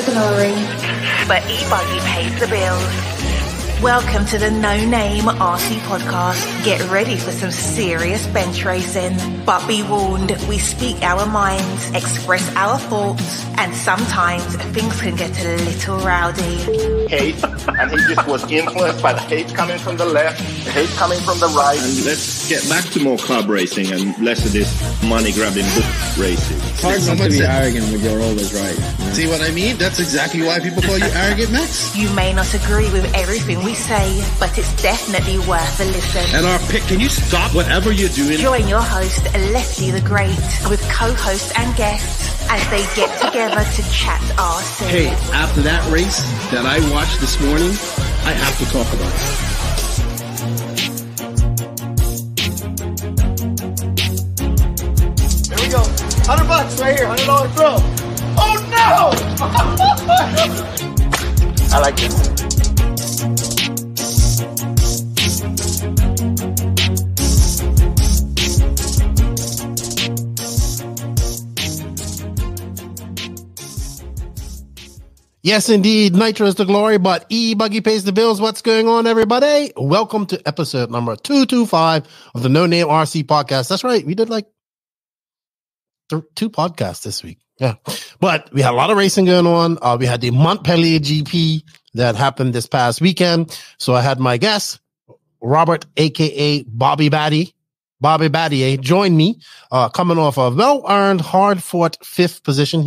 the glory, but e-buggy pays the bills. Welcome to the No Name RC podcast. Get ready for some serious bench racing. But be warned, we speak our minds, express our thoughts, and sometimes things can get a little rowdy. Hate, and he just was influenced by the hate coming from the left, the hate coming from the right. And let's get back to more club racing and less of this money-grabbing book racing. It's hard not to be arrogant when you're always right. You know? See what I mean? That's exactly why people call you arrogant, Max. You may not agree with everything we say, but it's definitely worth a listen. And our pick, can you stop whatever you're doing? Join your host, Lefty the Great, with co-hosts and guests as they get together to chat RC. Hey, after that race that I watched this morning, I have to talk about it. Here we go. $100 right here. $100 throw. Oh no! I like this. Yes, indeed. Nitro is the glory, but E-Buggy pays the bills. What's going on, everybody? Welcome to episode number 225 of the No Name RC podcast. That's right. We did like two podcasts this week. Yeah. But we had a lot of racing going on. We had the Montpellier GP that happened this past weekend. So I had my guest, Robert, a.k.a. Batlle, join me, coming off a well-earned, hard-fought fifth position.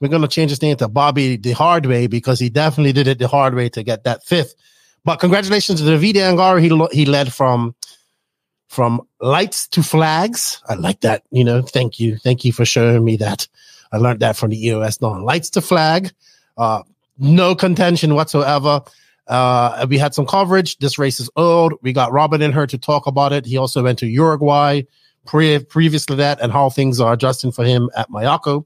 We're going to change his name to Bobby the hard way because he definitely did it the hard way to get that fifth. But congratulations to Davide Ongaro. He led from lights to flags. I like that. You know, thank you. Thank you for showing me that. I learned that from the EOS Dawn. Lights to flag. No contention whatsoever. We had some coverage. This race is old. We got Robert in here to talk about it. He also went to Uruguay previous to that and how things are adjusting for him at Mayako.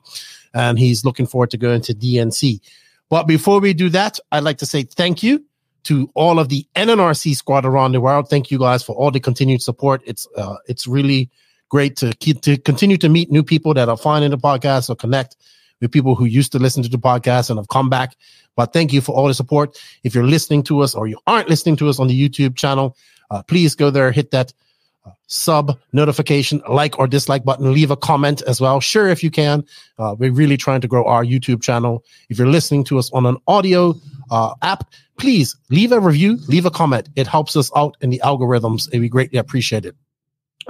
And he's looking forward to going to DNC. But before we do that, I'd like to say thank you to all of the NNRC squad around the world. Thank you guys for all the continued support. It's really great to continue to meet new people that are finding the podcast or connect with people who used to listen to the podcast and have come back. But thank you for all the support. If you're listening to us or you aren't listening to us on the YouTube channel, please go there, hit that sub notification, like or dislike button, leave a comment as well. Sure, if you can. We're really trying to grow our YouTube channel. If you're listening to us on an audio app, please leave a review, leave a comment. It helps us out in the algorithms, and we greatly appreciate it.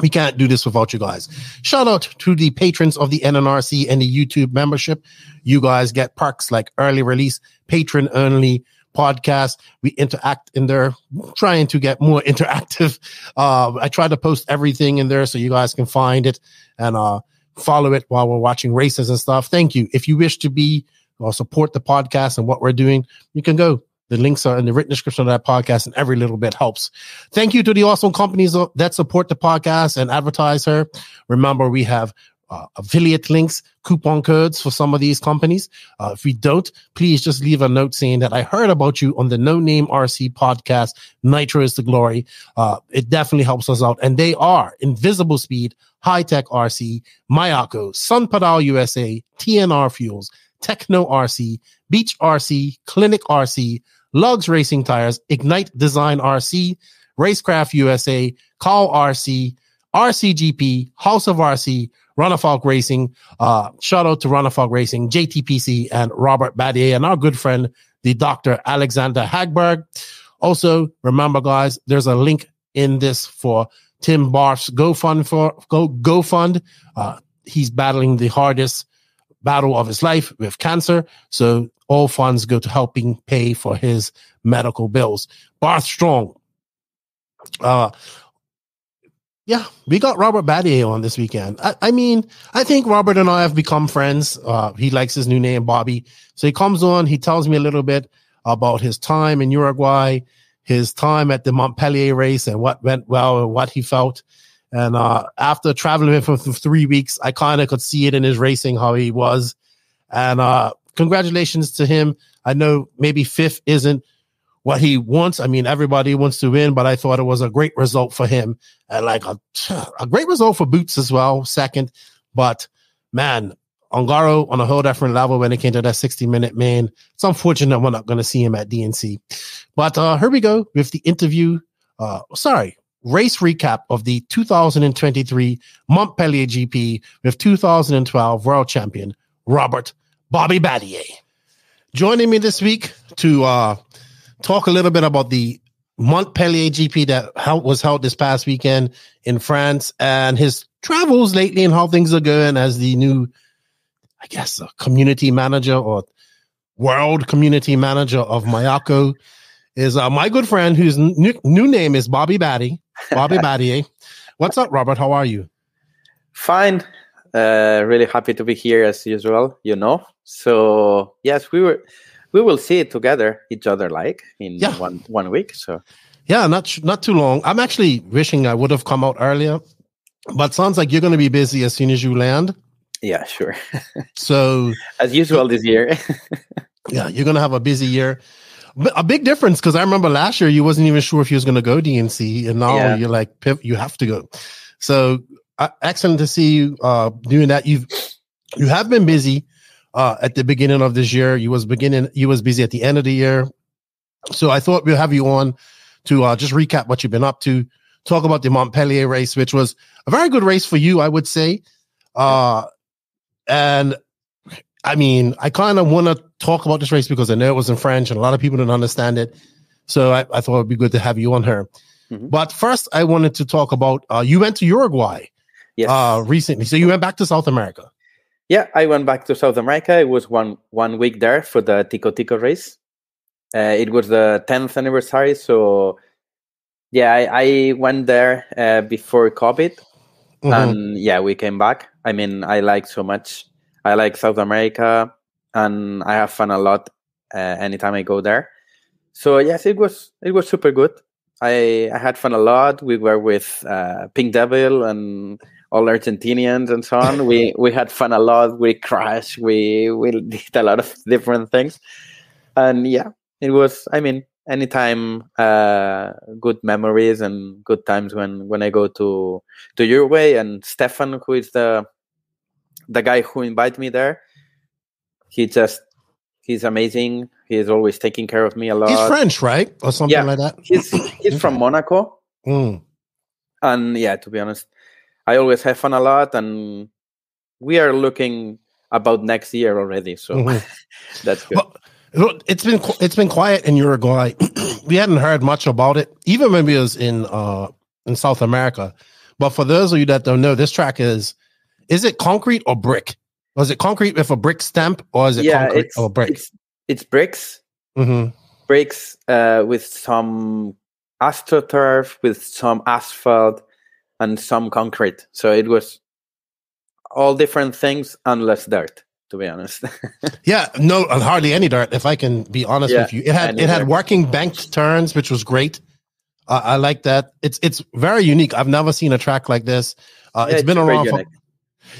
We can't do this without you guys. Shout out to the patrons of the NNRC and the YouTube membership. You guys get perks like early release, patron only podcast. We interact in there, trying to get more interactive. I try to post everything in there so you guys can find it and follow it while we're watching races and stuff. Thank you. If you wish to be or support the podcast and what we're doing, you can go. The links are in the written description of that podcast, and every little bit helps. Thank you to the awesome companies that support the podcast and advertise her. Remember, we have affiliate links, coupon codes for some of these companies. If we don't, please just leave a note saying that I heard about you on the No Name RC podcast. Nitro is the glory. It definitely helps us out. And they are Invisible Speed, High Tech RC, Mayako, Batlle USA, TNR Fuels, Techno RC, Beach RC, Clinic RC, Lugs Racing Tires, Ignite Design RC, RaceCraft USA, Call RC, RCGP, House of RC, Runafalk Racing. Shout out to Runafalk Racing, JTPC, and Robert Batlle, and our good friend, the Dr. Alexander HagBerg. Also, remember, guys, there's a link in this for Tim Barth's GoFund. He's battling the hardest battle of his life with cancer. So all funds go to helping pay for his medical bills. Barth Strong. Yeah, we got Robert Batlle on this weekend. I mean, I think Robert and I have become friends. He likes his new name, Bobby. So he comes on, he tells me a little bit about his time in Uruguay, his time at the Montpellier race and what went well and what he felt. And after traveling with him for 3 weeks, I kind of could see it in his racing, how he was. And congratulations to him. I know maybe fifth isn't what he wants. I mean, everybody wants to win, but I thought it was a great result for him. And like a great result for Boots as well, second. But man, Ongaro on a whole different level when it came to that 60-minute man. It's unfortunate we're not going to see him at DNC. But here we go with the interview. Race recap of the 2023 Montpellier GP with 2012 world champion Robert Bobby Batlle. Joining me this week to talk a little bit about the Montpellier GP that was held this past weekend in France and his travels lately and how things are going as the new, I guess, community manager or world community manager of Mayako is my good friend whose new name is Bobby Batlle. Bobby Batlle. What's up, Robert? How are you? Fine. Really happy to be here as usual, So yes, we will see it together, each other in one week. So yeah, not too long. I'm actually wishing I would have come out earlier, but sounds like you're going to be busy as soon as you land. Yeah, sure. So as usual this year. Yeah, you're going to have a busy year. A big difference because I remember last year you wasn't even sure if you was going to go DNC, and now you're like, you have to go. So excellent to see you doing that. You have been busy at the beginning of this year. You was busy at the end of the year. So I thought we'll have you on to just recap what you've been up to, talk about the Montpellier race, which was a very good race for you, I would say. And I mean, I kind of want to talk about this race because I know it was in French and a lot of people didn't understand it. So I thought it'd be good to have you on here. Mm-hmm. But first, I wanted to talk about you went to Uruguay recently. So you went back to South America. Yeah, I went back to South America. It was one week there for the Tico Tico race. It was the 10th anniversary. So yeah, I went there before COVID. Mm-hmm. And we came back. I mean, I like so much. I like South America, and I have fun a lot anytime I go there. So yes, it was super good. I had fun a lot. We were with Pink Devil and all Argentinians and so on. We had fun a lot. We crashed. We did a lot of different things, and it was. I mean, anytime good memories and good times when I go to Uruguay. And Stefan, who is the guy who invited me there, he's amazing. He's always taking care of me a lot. He's French, right? Or something like that? He's from Monaco. Mm. And to be honest, I always have fun a lot. And we are looking about next year already. So that's good. Well, it's been quiet in Uruguay. We hadn't heard much about it, even when we was in South America. But for those of you that don't know, this track is it concrete or brick? Was it concrete with a brick stamp, or is it concrete or brick? It's bricks. Mm-hmm. Bricks with some astroturf, with some asphalt, and some concrete. So it was all different things and less dirt, to be honest. No, hardly any dirt, if I can be honest with you. It had working banked turns, which was great. I like that. It's very unique. I've never seen a track like this. It's been around for...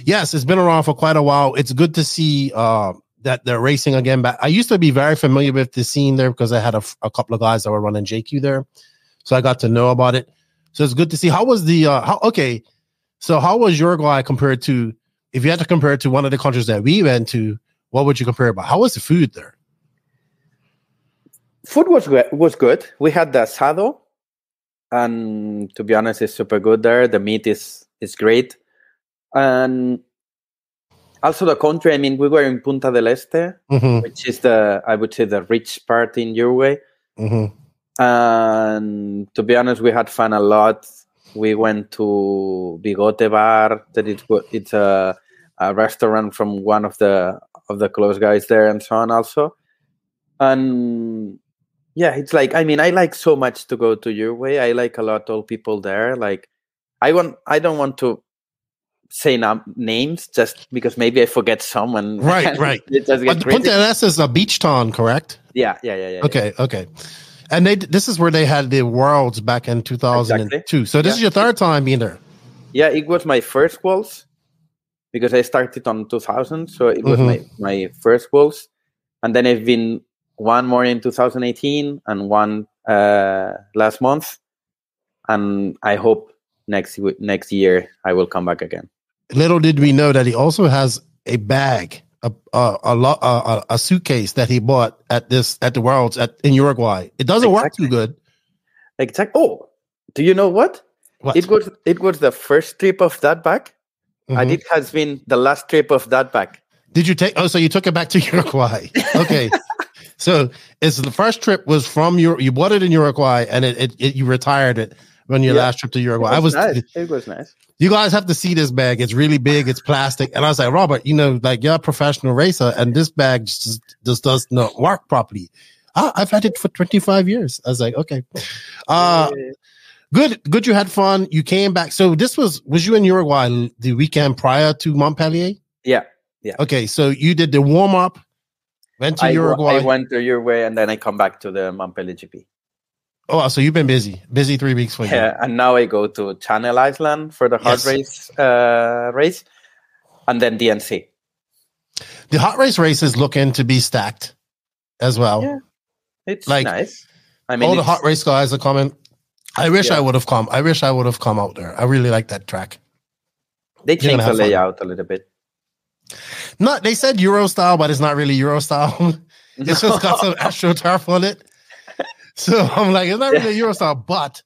Yes, it's been around for quite a while. It's good to see that they're racing again back. I used to be very familiar with the scene there because I had a couple of guys that were running JQ there. So I got to know about it. So it's good to see. How was how was Uruguay compared to, if you had to compare it to one of the countries that we went to, what would you compare it by? How was the food there? Food was good. We had the asado, and to be honest, it's super good there. The meat is great. And also the country, I mean, we were in Punta del Este, which is I would say the rich part in Uruguay. Mm-hmm. And to be honest, we had fun a lot. We went to Bigote Bar. It's a restaurant from one of the close guys there and so on also. And it's like, I mean, I like so much to go to Uruguay. I like a lot all people there. Like, I don't want to say names just because maybe I forget someone. Right. It just but Punta del Este is a beach town, correct? Yeah. Okay. And this is where they had the Worlds back in 2002. Exactly. So this is your third time being there. Yeah, it was my first Worlds because I started on 2000. So it was my first Worlds. And then I've been one more in 2018 and one last month. And I hope next year I will come back again. Little did we know that he also has a bag, a suitcase that he bought at the Worlds in Uruguay. It doesn't work too good. Exactly. Oh, do you know what? It was the first trip of that bag, and it has been the last trip of that bag. Did you take? Oh, so you took it back to Uruguay? Okay. So it's the first trip was from you bought it in Uruguay, and you retired it on your last trip to Uruguay. It was nice. You guys have to see this bag. It's really big. It's plastic. And I was like, Robert, like you're a professional racer, and this bag just does not work properly. I've had it for 25 years. I was like, okay. Good. You had fun. You came back. So this was you in Uruguay the weekend prior to Montpellier? Yeah. Okay. So you did the warm up, went to Uruguay. I went to Uruguay, and then I come back to the Montpellier GP. Oh, so you've been busy 3 weeks for you. Yeah, and now I go to Channel Island for the hot race, and then DNC. The hot race is looking to be stacked as well. Yeah, it's nice. I mean, all the hot race guys are coming. I wish I would have come. I wish I would have come out there. I really like that track. They changed the layout a little bit. They said Euro style, but it's not really Euro style. It's just got some AstroTurf on it. So I'm like, it's not really Euro style, but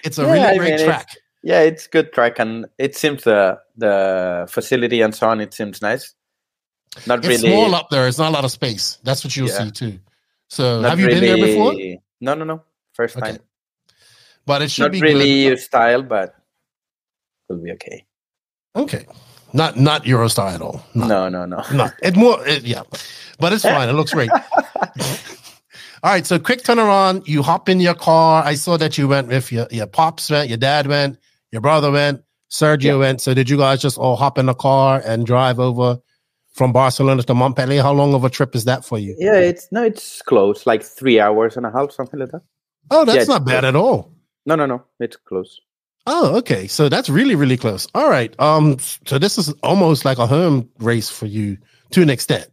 it's a really great track. It's good track, and it seems the facility and so on. It seems nice. It's small up there. It's not a lot of space. That's what you'll see too. So have you been there before? No. First time. But it should be not really good. your style, but it'll be okay. Okay. Not Euro style at all. No. Not. It's more, but it's fine. It looks great. All right. So quick turnaround. You hop in your car. I saw that you went with your pops went, your dad went, your brother went, Sergio went. So did you guys just all hop in the car and drive over from Barcelona to Montpellier? How long of a trip is that for you? Yeah, it's close, like 3 hours and a half, something like that. Oh, that's not bad at all. No, it's close. Oh, okay. So that's really, really close. All right. So this is almost like a home race for you to an extent.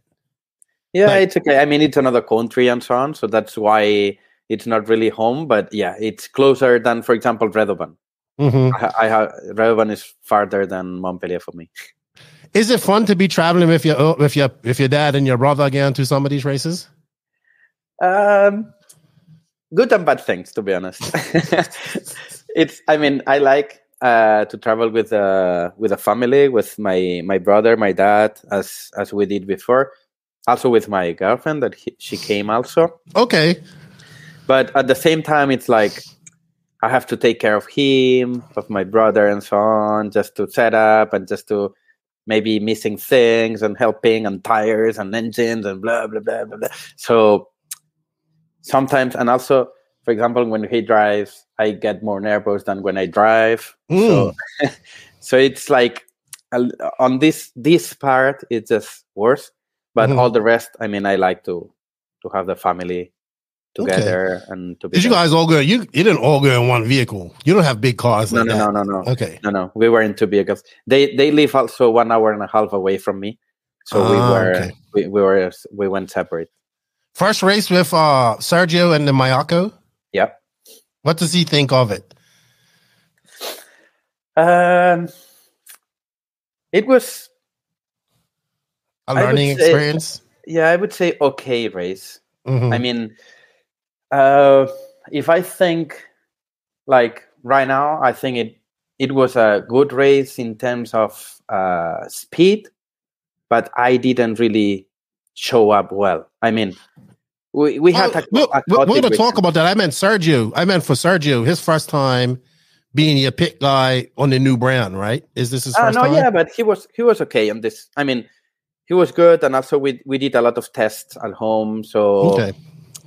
Yeah, it's okay. I mean, it's another country and so on, so that's why it's not really home. But yeah, it's closer than, for example, Redovan. Redovan is farther than Montpellier for me. Is it fun to be traveling with your dad and your brother again to some of these races? Good and bad things, to be honest. I like to travel with a family, with my brother, my dad, as we did before. Also with my girlfriend, she came also. Okay. But at the same time, it's like I have to take care of him, of my brother, and so on, just to set up and just to maybe missing things and helping and tires and engines and blah, blah, blah, blah, blah. So sometimes, and also, for example, when he drives, I get more nervous than when I drive. So it's like on this part, it's just worse. But all the rest, I like to have the family together and to be. Did you guys all go? You didn't all go in one vehicle. You don't have big cars. No. Okay. No. We were in two vehicles. They live also 1 hour and a half away from me, so we went separate. First race with Sergio and the Mayako. Yep. What does he think of it? It was a learning experience. Yeah, I would say okay race. If I think like right now, I think it was a good race in terms of speed, but I didn't really show up well. We had we're going to talk about that. I meant Sergio. I meant for Sergio, his first time being a pit guy on the new brand, right? Is this his first time? Yeah, but he was okay on this. He was good, and also we did a lot of tests at home, so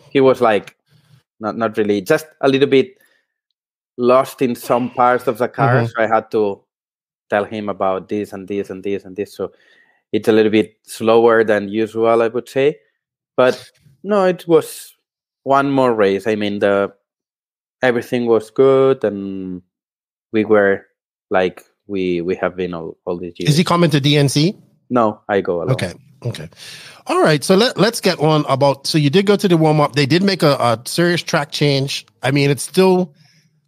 he was like not really, just a little bit lost in some parts of the car. So I had to tell him about this and this and this and this. So it's a little bit slower than usual, I would say. But no, it was one more race. Everything was good, and we were like we have been all these years. Is he coming to DNC? No, I go alone. Okay. All right. So let's get on about. So you did go to the warm up. They did make a serious track change. It's still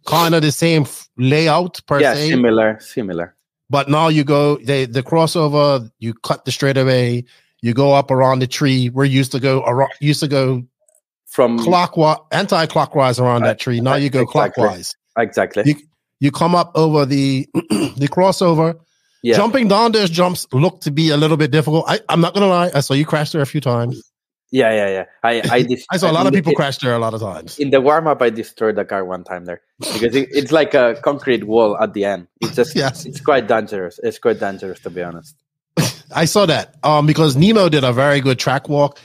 kind of the same layout per se. Yeah, similar. But now you go the crossover. You cut the straightaway. You go up around the tree. We're used to go from anti-clockwise around that tree. Now you go clockwise. Exactly. You come up over the crossover. Yeah. Jumping down those jumps look to be a little bit difficult. I'm not gonna lie. I saw you crash there a few times. Yeah. I saw a lot of people crash there a lot of times. In the warm-up, I destroyed the car one time there because it's like a concrete wall at the end. It's just It's quite dangerous. It's quite dangerous, to be honest. I saw that because Nemo did a very good track walk.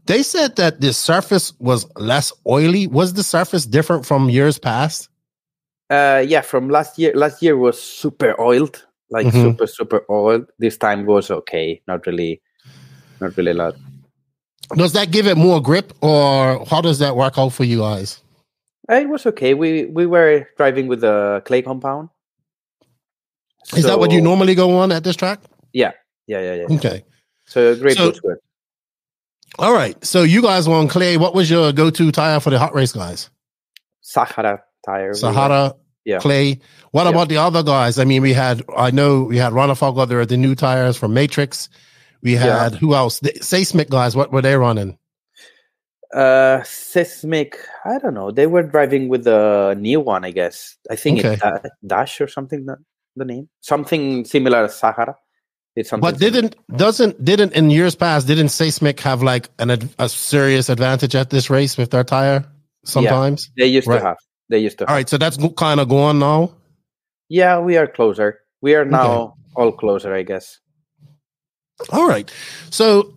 They said that the surface was less oily. Was the surface different from years past? From last year. Last year was super oiled, like super oiled. This time was okay, not really a lot. Does that give it more grip, or how does that work out for you guys? It was okay. We were driving with the clay compound. Is that what you normally go on at this track? Yeah. Okay. So grip was good. All right. So you guys were on clay. What was your go-to tire for the hot race guys? Sahara tire. Clay. What about the other guys? I mean, we had Ronafalco. There are the new tires from Matrix. We had who else? The Seismic guys. What were they running? Seismic. I don't know. They were driving with the new one, I guess. I think it's Dash or something. The name, something similar to Sahara. But didn't in years past didn't Seismic have like a serious advantage at this race with their tire? Sometimes they used to have. All right, so that's kind of gone now. Yeah, we are closer. We are now all closer, I guess. All right, so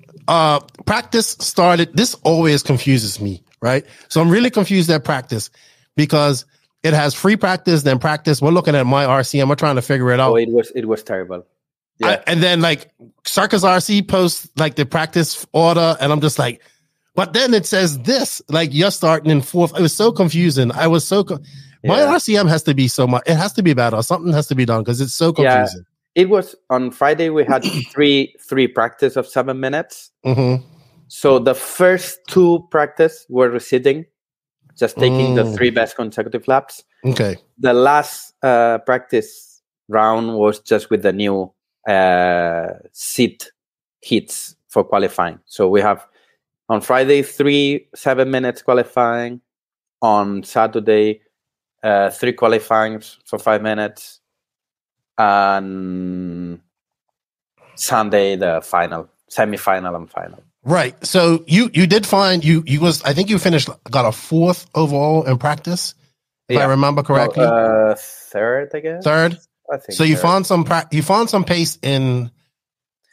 practice started. This always confuses me, right? So I'm really confused at practice because it has free practice, then practice. We're looking at my RCM. We're trying to figure it out. Oh, it was terrible. Yeah. And then like Circus RC posts like the practice order, and I'm just like, but then it says this, like you're starting in fourth. It was so confusing. I was so my RCM has to be so much. It has to be better. Something has to be done because it's so confusing. Yeah, it was on Friday. We had three practice of 7 minutes. Mm-hmm. So the first two practice were receding, just taking the 3 best consecutive laps. Okay. The last practice round was just with the new seat hits for qualifying. So we have on Friday 3 7 minutes qualifying, on Saturday 3 qualifying for 5 minutes, and Sunday the semi-final and final. Right. So you did find you was, I think you got a 4th overall in practice, if I remember correctly. Third, I guess. Third. I think so you found some pace in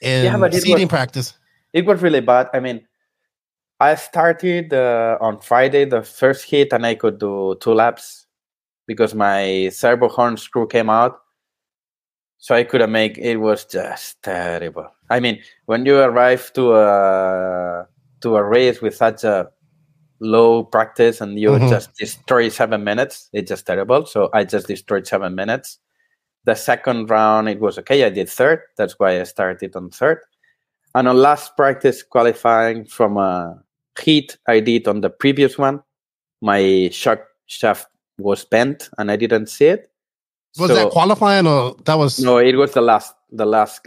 seating practice. It was really bad. I mean, I started on Friday the first hit, and I could do 2 laps because my servo horn screw came out, so I couldn't make. It was just terrible. I mean, when you arrive to a race with such a low practice and you just destroy 7 minutes, it's just terrible. So I just destroyed 7 minutes. The second round, it was okay. I did 3rd. That's why I started on 3rd. And on last practice qualifying from a heat I did on the previous one, my shock shaft was bent and I didn't see it. Was that qualifying or that was? No, it was the last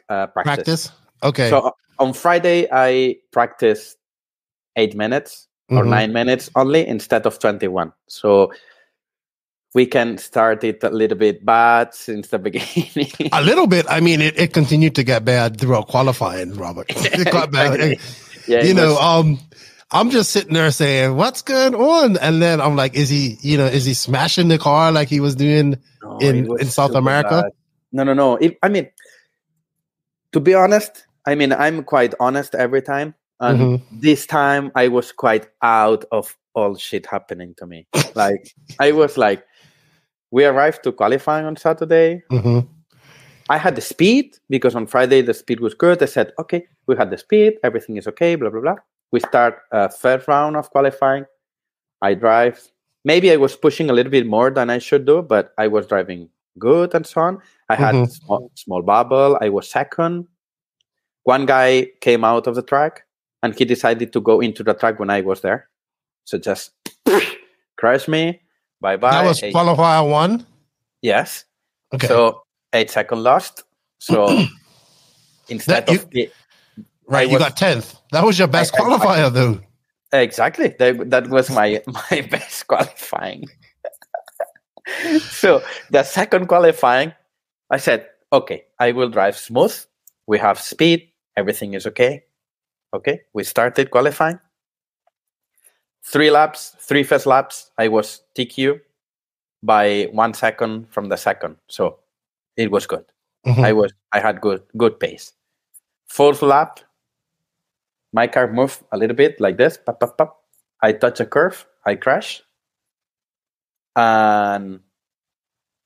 practice. Okay. So on Friday, I practiced 8 minutes or 9 minutes only instead of 21. So we can start it a little bit bad since the beginning. A little bit. I mean, it continued to get bad throughout qualifying, Robert. It got bad. Yeah, I'm just sitting there saying, "What's going on?" And then I'm like, "Is he smashing the car like he was doing in South America?" Bad. No. I mean, to be honest, I'm quite honest every time, and this time I was quite out of all shit happening to me. Like I was like. We arrived to qualifying on Saturday. I had the speed because on Friday the speed was good. I said, okay, we had the speed. Everything is okay, blah, blah, blah. We start a 3rd round of qualifying. I drive. Maybe I was pushing a little bit more than I should do, but I was driving good and so on. I had a small bubble. I was 2nd. One guy came out of the track and he decided to go into the track when I was there. So just crashed me. Bye-bye. That was qualifier 1? Yes. Okay. So 8-second lost. So instead of you got 10th. That was your best qualifier, though. Exactly. That was my best qualifying. So the second qualifying, I said, okay, I will drive smooth. We have speed. Everything is okay. Okay, we started qualifying. 3 first laps, I was TQ by 1 second from the second. So it was good. Mm-hmm. I had good pace. 4th lap, my car moved a little bit like this. Pop, pop, pop. I touch a curve. I crash. And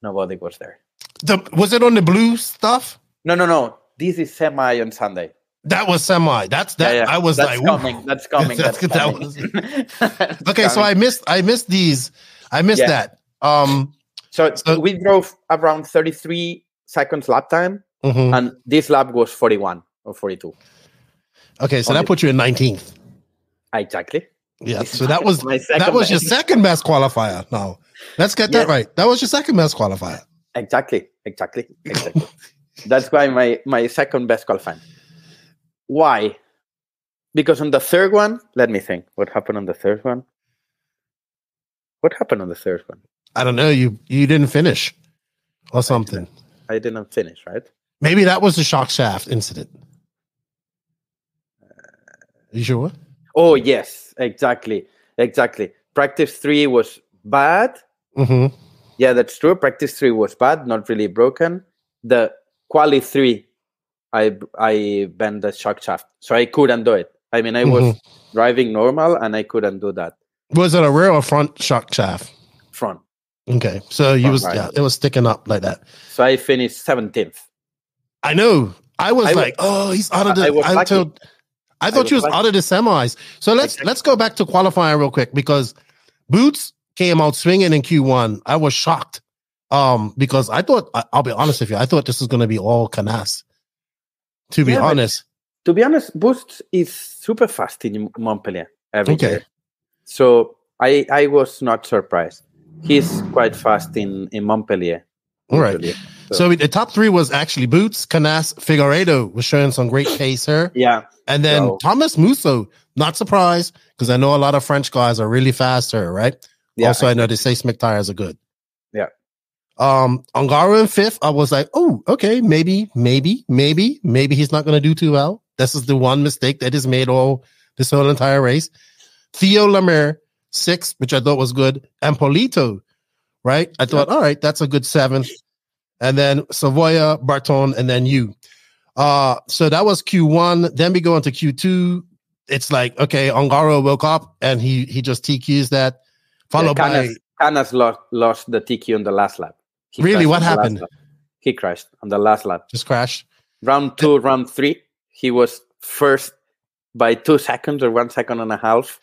nobody was there. Was it on the blue stuff? No. This is semi on Sunday. That was semi. That's that. Yeah. I was that's like, coming. That's coming. That's coming. Okay, so I missed these. I missed that. So we drove around 33 seconds lap time, and this lap was 41 or 42. Okay, so that put you in 19th. Exactly. Yeah. So that was your second best qualifier. Now let's get that right. That was your second best qualifier. Exactly. That's why my second best qualifying. Why? Because on the third one, let me think. What happened on the third one? I don't know. You didn't finish or something. I didn't finish, right? Maybe that was the shock shaft incident. You sure? Oh, yes. Exactly. Practice 3 was bad. Mm-hmm. Yeah, that's true. Practice 3 was bad, not really broken. The quali 3, I bent the shock shaft, so I couldn't do it. I mean, I was driving normal, and I couldn't do that. Was it a rear or front shock shaft? Front. Okay, so it was sticking up like that. So I finished 17th. I know. I was like, oh, he's out of the. I thought you was out of the semis. So let's go back to qualifying real quick, because Boots came out swinging in Q1. I was shocked. Because I thought, I'll be honest with you, I thought this was going to be all Canas. To be honest, Boost is super fast in Montpellier every year. So I was not surprised. He's quite fast in Montpellier. All right. So the top 3 was actually Boots, Canas, Figueiredo was showing some great pace here. Yeah. And then Thomas Musso, not surprised, because I know a lot of French guys are really fast here, right? Yeah, also, I know the seismic tires are good. Yeah. Ongaro in 5th, I was like, oh, okay, maybe he's not going to do too well. This is the one mistake that is made this whole entire race. Theo Lemaire, 6th, which I thought was good. And Polito, right? I thought, all right, that's a good 7th. And then Savoia, Barton, and then you. So that was Q1. Then we go into Q2. It's like, okay, Ongaro woke up and he just TQs that. Followed by Canas lost the TQ on the last lap. Really? What happened? He crashed on the last lap. Just crashed? Round 2, round 3, he was first by 2 seconds or 1 second and a half,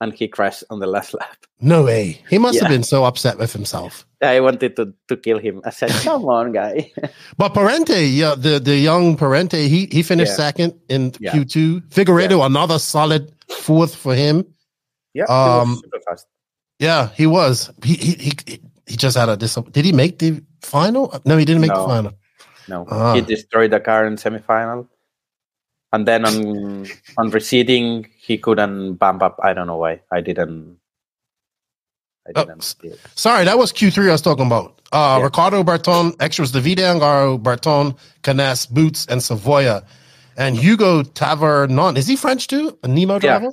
and he crashed on the last lap. No way. He must have been so upset with himself. I wanted to kill him. I said, come on, guy. But Parente, the young Parente, he finished second in Q2. Figueiredo, another solid 4th for him. Yeah, he was super fast. Yeah, he was. He just had did he make the final? No, he didn't make the final. No, he destroyed the car in semifinal, and then on receding he couldn't bump up. I don't know why. I didn't. Sorry, that was Q3 I was talking about. Ricardo Barton, extras Davide Ongaro, Barton, Canas, Boots, and Savoia, and Hugo Tavernon. Is he French too? A Nemo driver?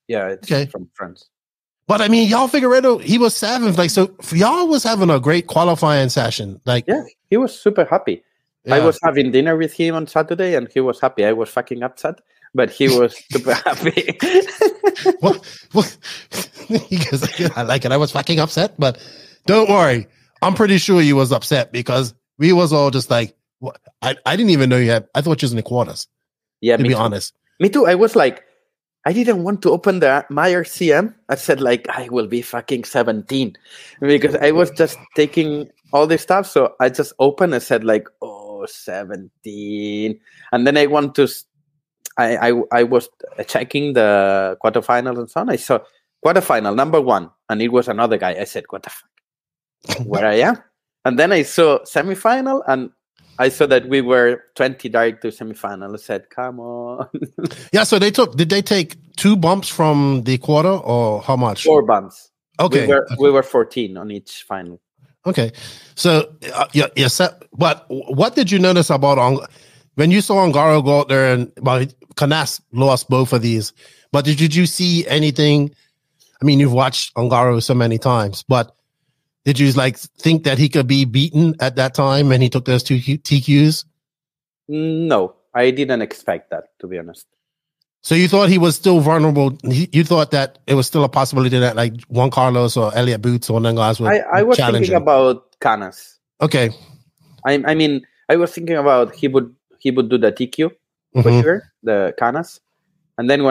Yeah, it's from France. But I mean, y'all Figueiredo, he was 7th. Like, so y'all was having a great qualifying session. Like, yeah, he was super happy. Yeah. I was having dinner with him on Saturday, and he was happy. I was fucking upset, but he was super happy. Well, he goes, I like it. I was fucking upset, but don't worry. I'm pretty sure you was upset because we was all just like, what? I didn't even know you had. I thought you was in the quarters. Yeah, to be honest. Me too. I was like, I didn't want to open the Meyer CM. I said, like, I will be fucking 17 because I was just taking all this stuff. So I just opened and said, like, oh, 17. And then I was checking the quarterfinals and so on. I saw quarterfinal number 1, and it was another guy. I said, what the fuck? Where I am? And then I saw semifinal, and I saw that we were 20 direct to semifinal. I said, "Come on!" Yeah. So did they take 2 bumps from the quarter, or how much? 4 bumps. Okay. We were 14 on each final. Okay. So but what did you notice about when you saw Ongaro go out there and Canas lost both of these? But did you see anything? I mean, you've watched Ongaro so many times, but did you think that he could be beaten at that time when he took those 2 TQs? No, I didn't expect that, to be honest. So you thought he was still vulnerable? You thought that it was still a possibility that Juan Carlos or Elliot Boots or them guys would I was thinking about Canas. Okay. I mean, I was thinking about he would do the TQ for sure, the Canas, and then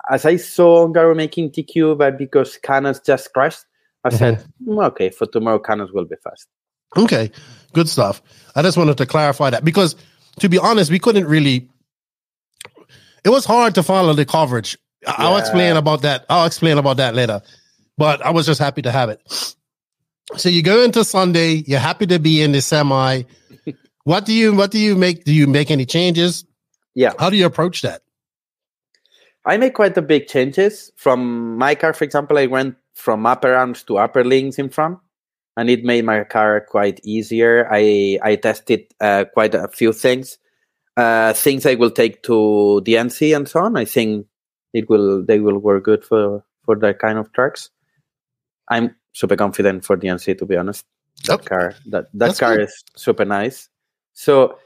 as I saw Ongaro making TQ, but because Canas just crashed, I said, okay, for tomorrow, Canas will be fast. Okay, good stuff. I just wanted to clarify that because, to be honest, we couldn't really. It was hard to follow the coverage. Yeah. I'll explain about that later. But I was just happy to have it. So you go into Sunday. You're happy to be in the semi. What do you make? Do you make any changes? Yeah. How do you approach that? I make quite a big changes. From my car, for example, I went from upper arms to upper links in front, and it made my car quite easier. I tested quite a few things I will take to the NC and so on. I think they will work good for that kind of tracks. I'm super confident for the NC, to be honest. That car is super nice. So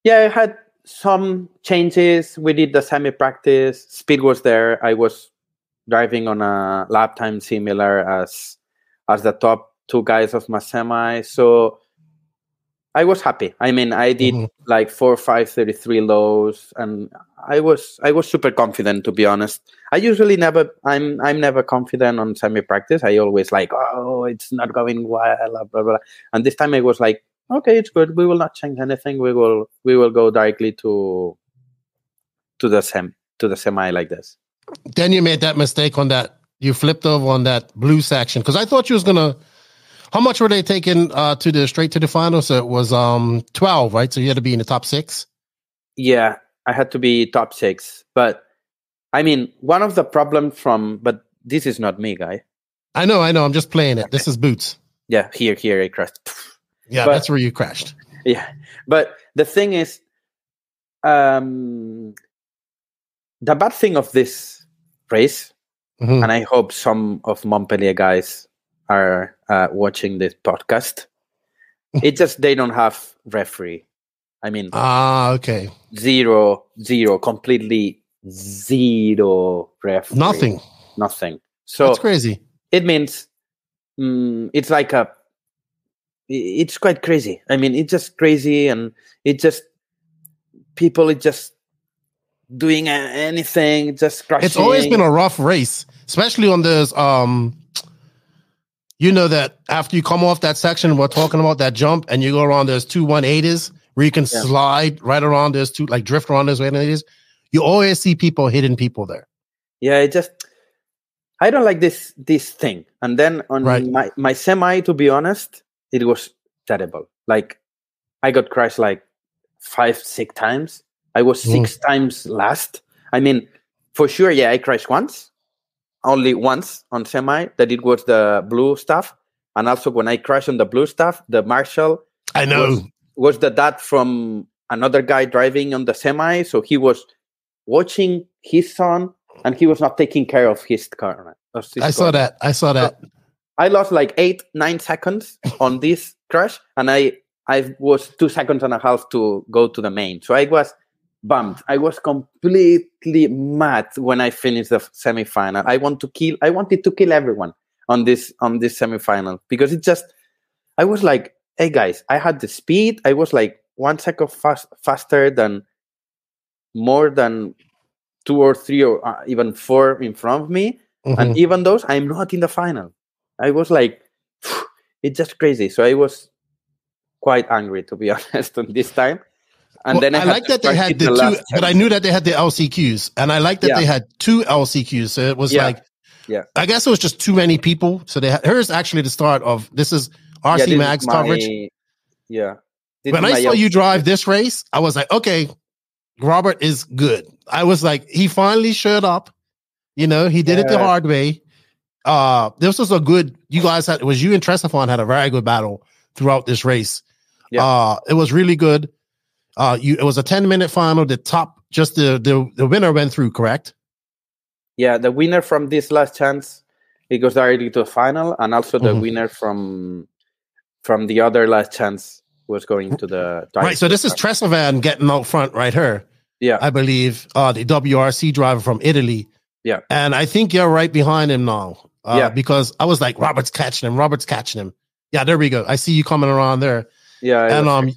yeah, I had some changes. We did the semi practice. Speed was there. I was driving on a lap time similar as the top 2 guys of my semi. So I was happy. I mean, I did 4.533 lows, and I was super confident, to be honest. I usually I'm never confident on semi practice. I always it's not going well, blah blah blah. And this time I was like, okay, it's good. We will not change anything. We will go directly to the semi like this. Then you made that mistake on that. You flipped over on that blue section because I thought you was gonna. How much were they taking straight to the final? So it was 12, right? So you had to be in the top 6. Yeah, I had to be top 6. But I mean, one of the problems but this is not me, guy. I know. I'm just playing it. This is Boots. Yeah, here I crashed. Yeah, but that's where you crashed. Yeah, but the thing is, the bad thing of this race, and I hope some of Montpellier guys are watching this podcast, it's just they don't have referee. I mean, okay, zero, completely zero referee. Nothing. So that's crazy. It means it's it's quite crazy. I mean, it's just crazy, and people are just doing anything, just crashing. It's always been a rough race, especially on those. You know that after you come off that section, we're talking about that jump, and you go around those 2 180s where you can slide right around those 2, drift around those 180s. You always see people hitting people there. Yeah, I don't like this thing. And then on my semi, to be honest, it was terrible. I got crashed 5-6 times. I was 6 times last. I mean, for sure, yeah, I crashed once. Only once on semi, that it was the blue stuff. And also when I crashed on the blue stuff, the Marshall was the dad from another guy driving on the semi. So he was watching his son and he was not taking care of his car. I saw that. So I lost 8-9 seconds on this crash, and I was 2.5 seconds to go to the main. So I was bummed. I was completely mad when I finished the semifinal. I wanted to kill everyone on this semifinal because I was like, hey guys, I had the speed. I was 1 second faster than more than 2 or 3 or even 4 in front of me. And even those, I'm not in the final. I was it's just crazy. So I was quite angry, to be honest, on this time. And then I like that they had the 2, but I knew that they had the LCQs, and I like that they had 2 LCQs. So it was I guess it was just too many people. So here's actually the start of this is RC Mag's coverage. This When I saw you drive this race, I was like, okay, Robert is good. I was like, he finally showed up. You know, he did it the hard way. This was a good. You guys had. It was you and Tresifon had a very good battle throughout this race. Yeah. It was really good. It was a 10-minute final. The top, just the winner went through, correct? Yeah, the winner from this last chance, it goes directly to the final, and also the winner from the other last chance was going to the right. So this is Tresifon getting out front right here. Yeah, I believe the WRC driver from Italy. Yeah, and I think you're right behind him now. Because I was like, Robert's catching him. Yeah, there we go. I see you coming around there. Yeah, and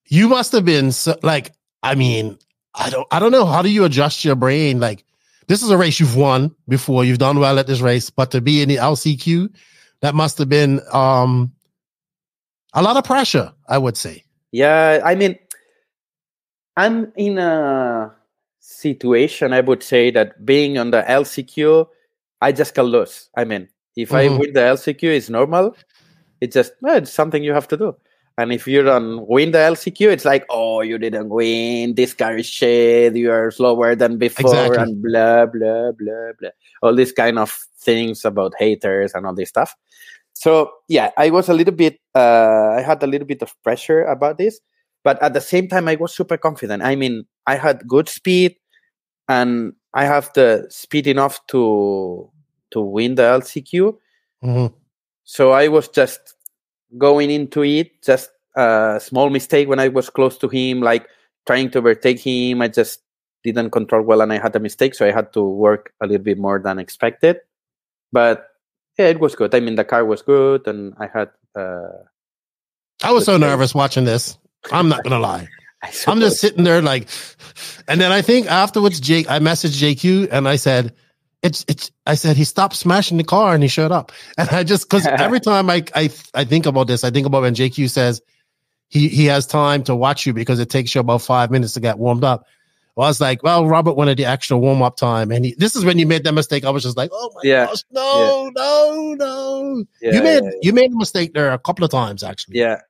you must have been so, like, I mean, I don't know. How do you adjust your brain? Like, this is a race you've won before. You've done well at this race, but to be in the LCQ, that must have been a lot of pressure, I would say. Yeah, I mean, I'm in a situation, I would say, that being on the LCQ, I just can lose. I mean, if I win the LCQ, it's normal. It's just, it's something you have to do. And if you don't win the LCQ, it's like, oh, you didn't win. This car is shit. You are slower than before, and blah, blah, blah, blah. All these kind of things about haters and all this stuff. So, yeah, I was a little bit, I had a little bit of pressure about this. But at the same time, I was super confident. I mean, I had good speed, and I have the speed enough to win the LCQ. So I was just going into it, just a small mistake when I was close to him, like trying to overtake him. I just didn't control well, and I had a mistake, so I had to work a little bit more than expected. But yeah, it was good. I mean, the car was good, and I had... I was so nervous watching this. I'm not going to lie. I'm just sitting there like... And then I think afterwards, I messaged JQ, and I said... I said he stopped smashing the car and he showed up. And I just, because every time I think about this, I think about when JQ says he has time to watch you because it takes you about 5 minutes to get warmed up. Well, I was like, well, Robert wanted the extra warm up time, and this is when you made that mistake. I was just like, oh my gosh, no. Yeah, you made a mistake there a couple of times actually. Yeah.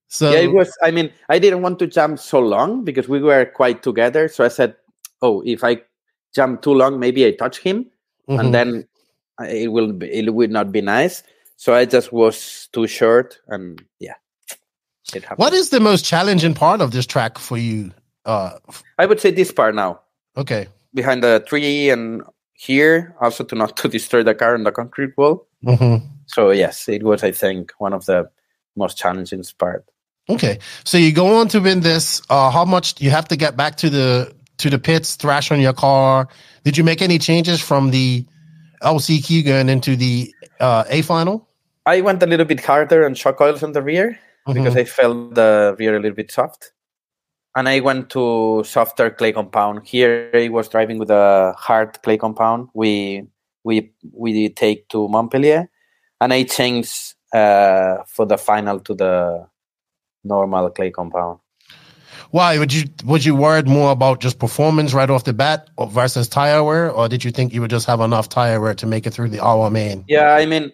So yeah, it was. I mean, I didn't want to jump so long because we were quite together. So I said, oh, if I jump too long, maybe I touch him, and then it would not be nice. So I just was too short, and yeah, it happened. What is the most challenging part of this track for you? I would say this part now. Okay, behind the tree and here, also to not to destroy the car on the concrete wall. So yes, it was, I think, one of the most challenging part. Okay, so you go on to win this. How much do you have to get back to the pits, thrash on your car? Did you make any changes from the LCQ going into the A final? I went a little bit harder on shock oils on the rear because I felt the rear a little bit soft. And I went to softer clay compound. Here I was driving with a hard clay compound. We take to Montpellier, and I changed for the final to the normal clay compound. Why would you worried more about just performance right off the bat versus tire wear, or did you think you would just have enough tire wear to make it through the hour main? Yeah, I mean,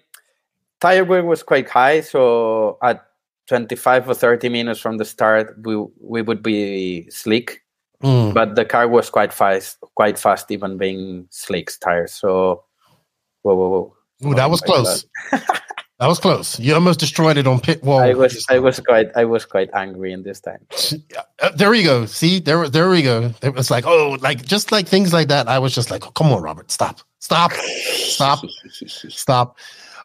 tire wear was quite high, so at 25 or 30 minutes from the start, we would be slick, but the car was quite fast, even being slick tires. So, whoa! Ooh, that was close. That was close. You almost destroyed it on pit wall. I was quite angry in this time. There we go. See, there we go. It was like, oh, like just like things like that. I was just like, oh, come on, Robert, stop. All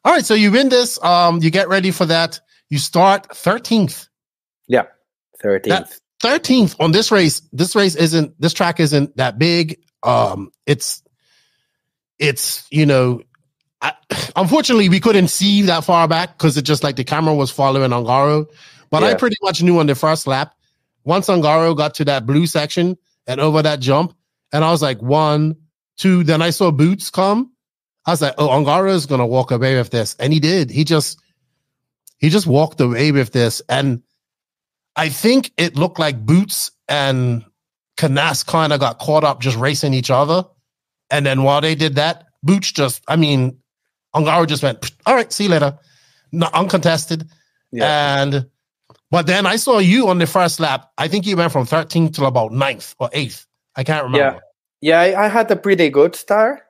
right, so you win this. You get ready for that. You start 13th. Yeah, 13th. 13th on this race. This track isn't that big. It's unfortunately we couldn't see that far back because it just like the camera was following Ongaro. But I pretty much knew on the first lap, once Ongaro got to that blue section and over that jump, and I was like 1, 2, then I saw Boots come. I was like, oh, Ongaro is gonna walk away with this. And he did. He just walked away with this. And I think it looked like Boots and Canas kind of got caught up just racing each other. And then while they did that, Boots Ongaro just went, all right, see you later. No, uncontested. Yeah. And But then I saw you on the first lap. I think you went from 13th to about 9th or 8th. I can't remember. Yeah, I had a pretty good start.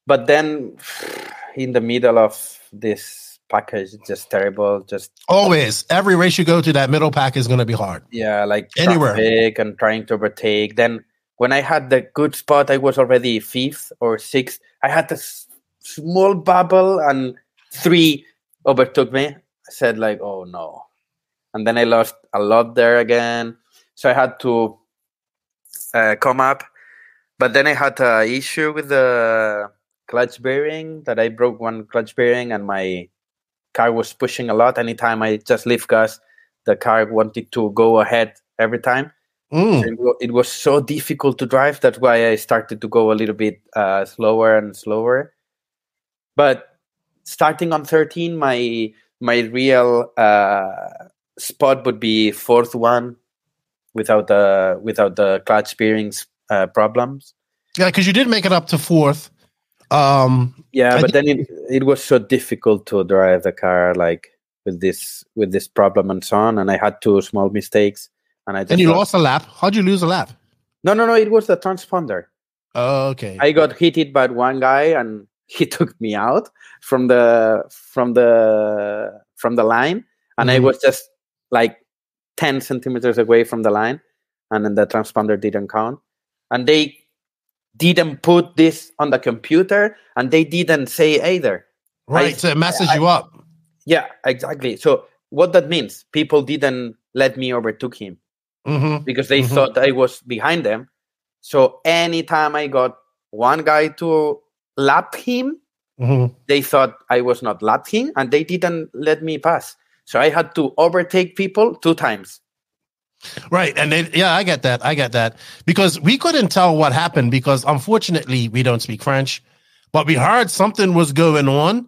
But then in the middle of this package, it's just terrible. Just always. Every race you go to, that middle pack is going to be hard. Yeah, like anywhere. Traffic and trying to overtake. Then when I had the good spot, I was already 5th or 6th. I had a small bubble and 3 overtook me. I said like, oh no. And then I lost a lot there again. So I had to come up. But then I had an issue with the clutch bearing, that I broke one clutch bearing and my car was pushing a lot. Anytime I just lift gas, the car wanted to go ahead every time. So it was so difficult to drive. That's why I started to go a little bit slower and slower. But starting on 13, my real spot would be 4th one without the clutch bearings problems. Yeah, because you did make it up to 4th. But then it was so difficult to drive the car like with this problem and so on, and I had 2 small mistakes, and you lost a lap. How'd you lose a lap? No, it was the transponder. Oh, okay. I got hit by one guy, and he took me out from the line, and I was just like 10 centimeters away from the line, and then the transponder didn't count, and they didn't put this on the computer, and they didn't say either. Right, so it messes you up. Yeah, exactly. So what that means, people didn't let me overtook him because they thought I was behind them. So anytime I got one guy to lap him, they thought I was not lapping, and they didn't let me pass. So I had to overtake people 2 times. Right. And I get that. Because we couldn't tell what happened because unfortunately we don't speak French, but we heard something was going on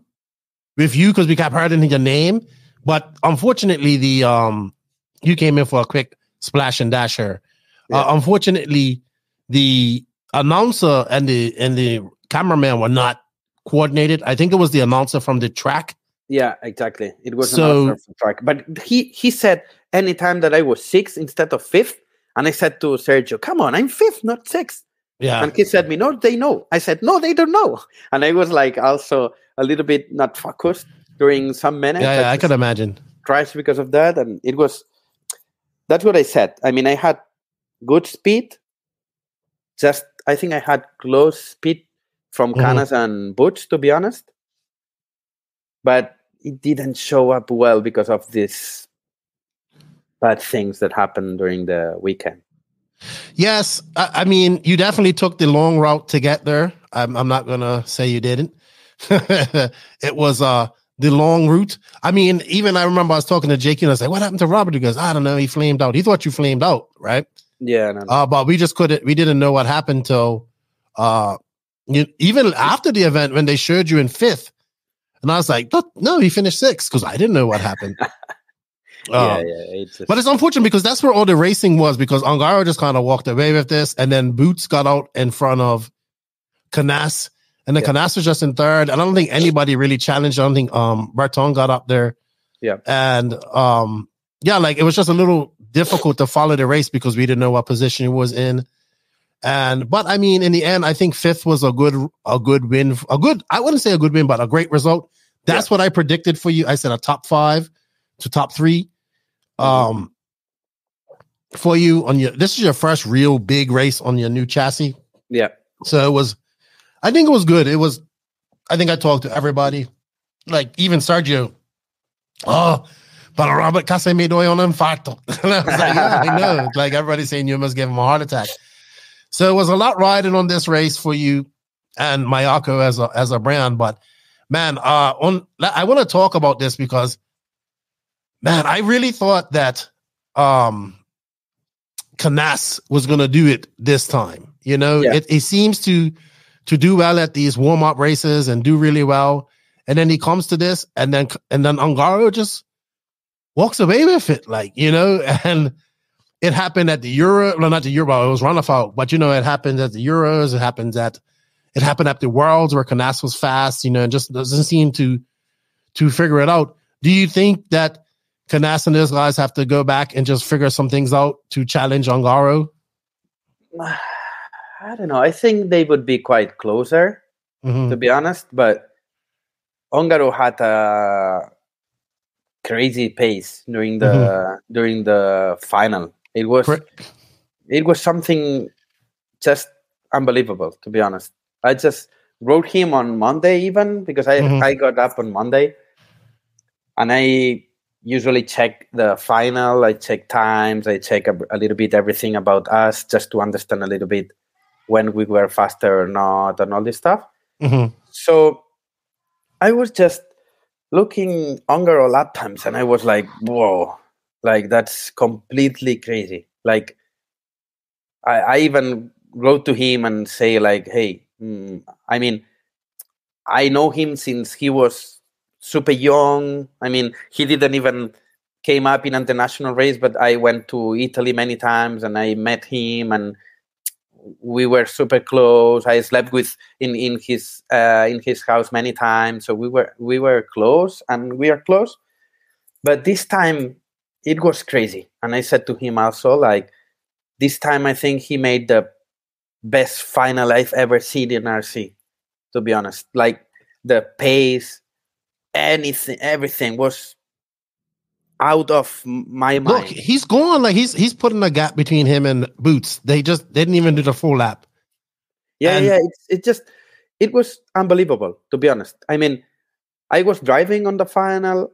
with you because we kept hearing your name. But unfortunately you came in for a quick splash and dash here. Yeah. Unfortunately, the announcer and the cameraman were not coordinated. I think it was the announcer from the track. Yeah, exactly. It was an announcer from the track. But he said anytime that I was 6th instead of 5th. And I said to Sergio, come on, I'm 5th, not 6th. Yeah. And he said me, no, they know. I said, no, they don't know. And I was like also a little bit not focused during some minutes. Yeah, I could imagine. Crashed because of that. And that's what I said. I mean, I had good speed. I think I had close speed from Canas and Butch, to be honest. But it didn't show up well because of these bad things that happened during the weekend. Yes. I mean, you definitely took the long route to get there. I'm not going to say you didn't. It was the long route. I mean, even I remember I was talking to Jake and I was like, what happened to Robert? He goes, I don't know. He flamed out. He thought you flamed out, right? Yeah. No. But we didn't know what happened till even after the event when they showed you in 5th. And I was like, no, he finished 6th because I didn't know what happened. But it's unfortunate because that's where all the racing was because Ongaro just kind of walked away with this. And then Boots got out in front of Canas. And then Canas was just in 3rd. And I don't think anybody really challenged. I don't think Berton got up there. Yeah. And it was just a little difficult to follow the race because we didn't know what position he was in. But I mean, in the end, I think 5th was a good win. I wouldn't say a good win, but a great result. That's what I predicted for you. I said a top 5 to top 3 for you this is your first real big race on your new chassis. Yeah. So I think it was good. I think I talked to everybody, like even Sergio. Oh, but Robert casi me doy un infarto. And I was like, yeah, I know. Like everybody's saying you must give him a heart attack. So it was a lot riding on this race for you and Mayako as a brand. But man, I want to talk about this because, man, I really thought that Canas was going to do it this time. You know, it seems to do well at these warm-up races and do really well. And then he comes to this and then Ongaro just walks away with it. Like, you know, and it happened at the Euro. Well, not the Euro, it was runabout, but you know, it happened at the Euros. It happened at the Worlds where Canas was fast, you know, and just doesn't seem to figure it out. Do you think that Canas and those guys have to go back and just figure some things out to challenge Ongaro? I don't know. I think they would be quite closer, to be honest. But Ongaro had a crazy pace during the final. It was something just unbelievable, to be honest. I just wrote him on Monday even because I got up on Monday, and I usually check the final. I check times. I check a little bit everything about us just to understand a little bit when we were faster or not and all this stuff. So I was just looking Ongaro lap times, and I was like, whoa, like that's completely crazy. Like I even wrote to him and say like, hey, I mean, I know him since he was super young. I mean, he didn't even came up in international race, but I went to Italy many times and I met him and we were super close. I slept in his house many times. So we were close and we are close. But this time it was crazy. And I said to him also, like, this time I think he made the best final I've ever seen in RC, to be honest. Like the pace, everything was out of my mind. Look, he's gone. Like he's putting a gap between him and Boots. They just didn't even do the full lap. Yeah. It was unbelievable, to be honest. I mean, I was driving on the final.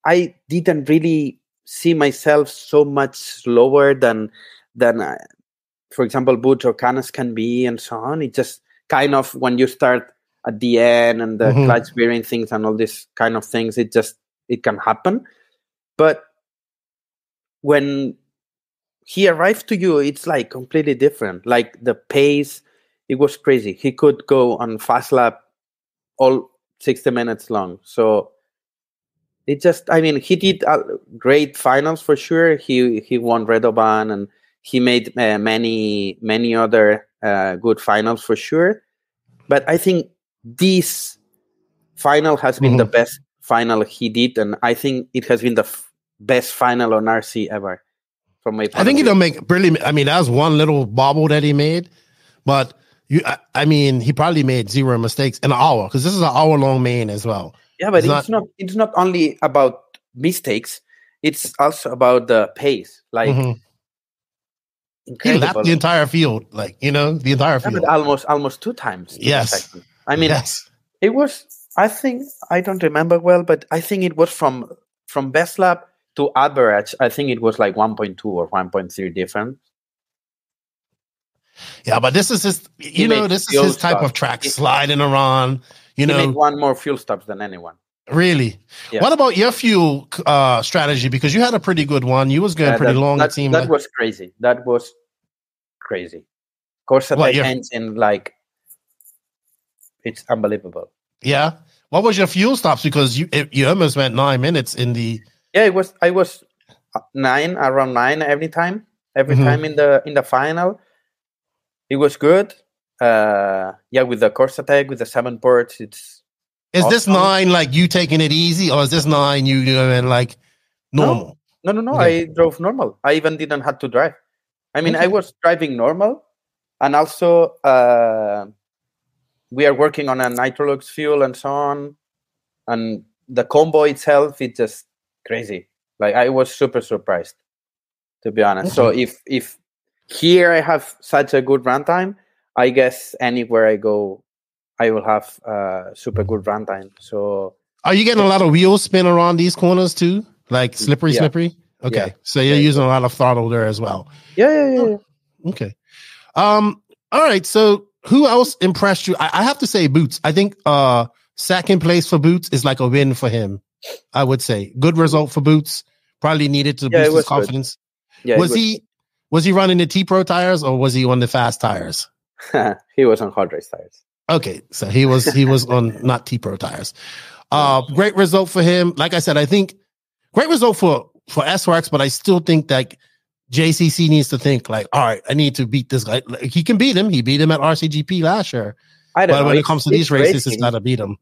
I didn't really see myself so much slower than for example, Boots or Canas can be and so on. It just kind of, when you start at the end and the clutch bearing things and all these kind of things, it can happen. But when he arrived to you, it's like completely different. Like the pace, it was crazy. He could go on fast lap all 60 minutes long. So it just, I mean, he did great finals for sure. He won Redoban and he made many other good finals for sure. But I think this final has been the best final he did, and I think it has been the best final on RC ever. From my point I think of he view. don't make really. I mean, that was one little bobble that he made, but I mean, he probably made zero mistakes in an hour because this is an hour-long main as well. Yeah, but it's not only about mistakes; it's also about the pace. Like. He lapped the entire field, the entire field. Almost 2 times. Yes. I mean, it was, I think, I don't remember well, but I think it was from best lap to average. I think it was like 1.2 or 1.3 difference. Yeah, but this is his type of track, sliding around. He made one more fuel stops than anyone. Really? Yeah. What about your fuel strategy? Because you had a pretty good one. You was going pretty long. It seemed that was crazy. That was crazy. Corsa engine, like, it's unbelievable. Yeah. What was your fuel stops? Because you almost went 9 minutes in the. Yeah, I was around 9 every time in the final. It was good. With the Corsa tech, with the 7 ports, it's. Is awesome. This 9 like you taking it easy, or is this 9 you doing like normal? No. Yeah. I drove normal. I even didn't have to drive. I mean, I was driving normal, and also we are working on a Nitrolux fuel and so on, and the combo itself is just crazy. Like I was super surprised, to be honest. Okay. So if here I have such a good runtime, I guess anywhere I go, I will have super good runtime. So, are you getting a lot of wheel spin around these corners too? Like slippery? Okay, yeah. So you're using a lot of throttle there as well. Yeah. Okay. All right. So who else impressed you? I have to say Boots. I think second place for Boots is like a win for him. I would say good result for Boots. Probably needed to boost his confidence. Good. Yeah. Was he running the T-Pro tires or was he on the fast tires? He was on hard race tires. Okay, so he was on not T-Pro tires. Great result for him. Like I said, I think great result for SRX, but I still think that JCC needs to think like, all right, I need to beat this guy. Like, he can beat him. He beat him at RCGP last year. But when it comes to these races, it's got to beat him.